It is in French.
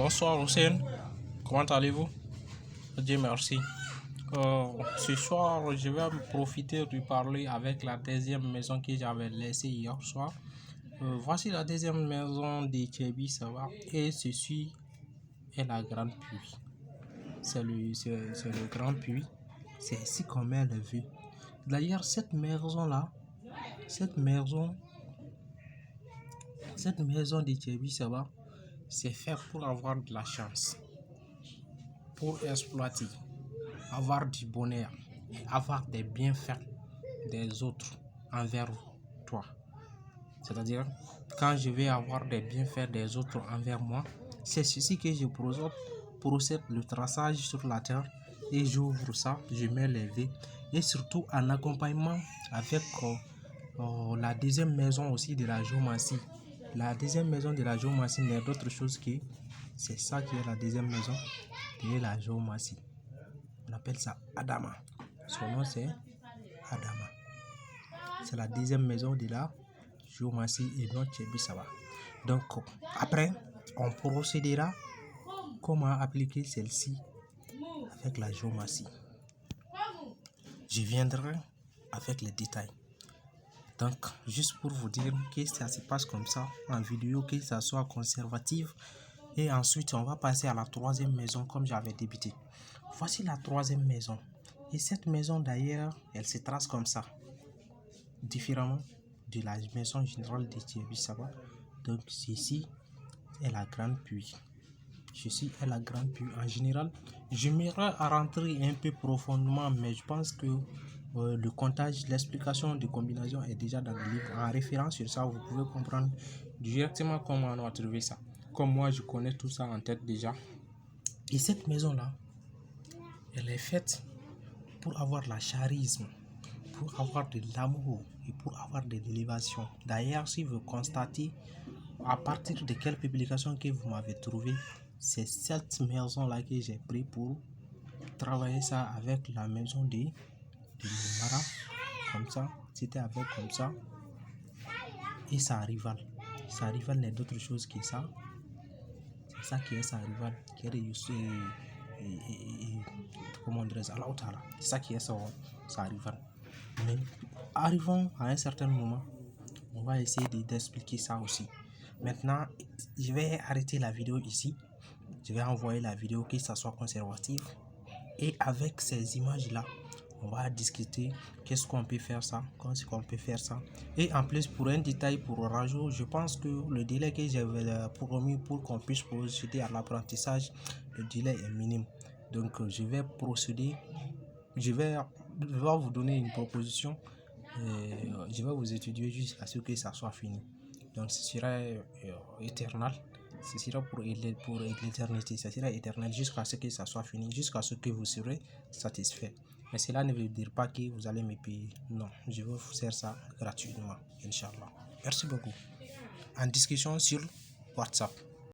Bonsoir Hussein, comment allez-vous? Dieu merci. Ce soir, je vais profiter de parler avec la deuxième maison que j'avais laissée hier soir. Voici la deuxième maison de Tchebi Sava et ceci est la grande puits. C'est le grand puits. C'est ici qu'on met le vue. D'ailleurs, cette maison de Tchebi Sava, c'est fait pour avoir de la chance, pour exploiter, avoir du bonheur, avoir des bienfaits des autres envers toi. C'est-à-dire, quand je vais avoir des bienfaits des autres envers moi, c'est ceci que je procède le traçage sur la terre et j'ouvre ça, je mets les V et surtout en accompagnement avec la deuxième maison aussi de la géomancie. La deuxième maison de la géomancie n'est d'autre chose que c'est ça qui est la deuxième maison de la géomancie. On appelle ça Adama. Son nom c'est Adama. C'est la deuxième maison de la géomancie et non Tchebi Sava. Donc après, on procédera comment appliquer celle-ci avec la géomancie. Je viendrai avec les détails. Donc, juste pour vous dire que ça se passe comme ça en vidéo, que ça soit conservatif. Et ensuite, on va passer à la troisième maison comme j'avais débuté. Voici la troisième maison. Et cette maison d'ailleurs, elle se trace comme ça. Différemment de la maison générale de Tchebi Sava. Donc, ceci est la grande puits. Ceci est la grande puits. En général, j'aimerais rentrer un peu profondément, mais je pense que le comptage, l'explication de combinaison est déjà dans le livre. En référence sur ça, vous pouvez comprendre directement comment on a trouvé ça. Comme moi, je connais tout ça en tête déjà. Et cette maison-là, elle est faite pour avoir la charisme, pour avoir de l'amour et pour avoir de l'élévation. D'ailleurs, si vous constatez à partir de quelle publication que vous m'avez trouvé, c'est cette maison-là que j'ai pris pour travailler ça avec la maison de Mara, comme ça, c'était avec comme ça, et sa rivale. Sa rivale n'est d'autre chose que ça. C'est ça qui est sa rivale, qui est réussi, comment dirais-je, c'est ça qui est sa rivale. Mais arrivons à un certain moment, on va essayer d'expliquer ça aussi. Maintenant, je vais arrêter la vidéo ici. Je vais envoyer la vidéo que ça soit conservatif. Et avec ces images-là, on va discuter qu'est-ce qu'on peut faire ça, comment est-ce qu'on peut faire ça. Et en plus, pour un détail, pour rajouter, je pense que le délai que j'avais promis pour qu'on puisse procéder à l'apprentissage, le délai est minime. Donc, je vais procéder, je vais vous donner une proposition. Je vais vous étudier jusqu'à ce que ça soit fini. Donc ce sera éternel, ce sera pour l'éternité, ce sera éternel jusqu'à ce que ça soit fini, jusqu'à ce que vous serez satisfait. Mais cela ne veut dire pas que vous allez me payer. Non, je vais vous faire ça gratuitement, Inch'Allah. Merci beaucoup. En discussion sur WhatsApp.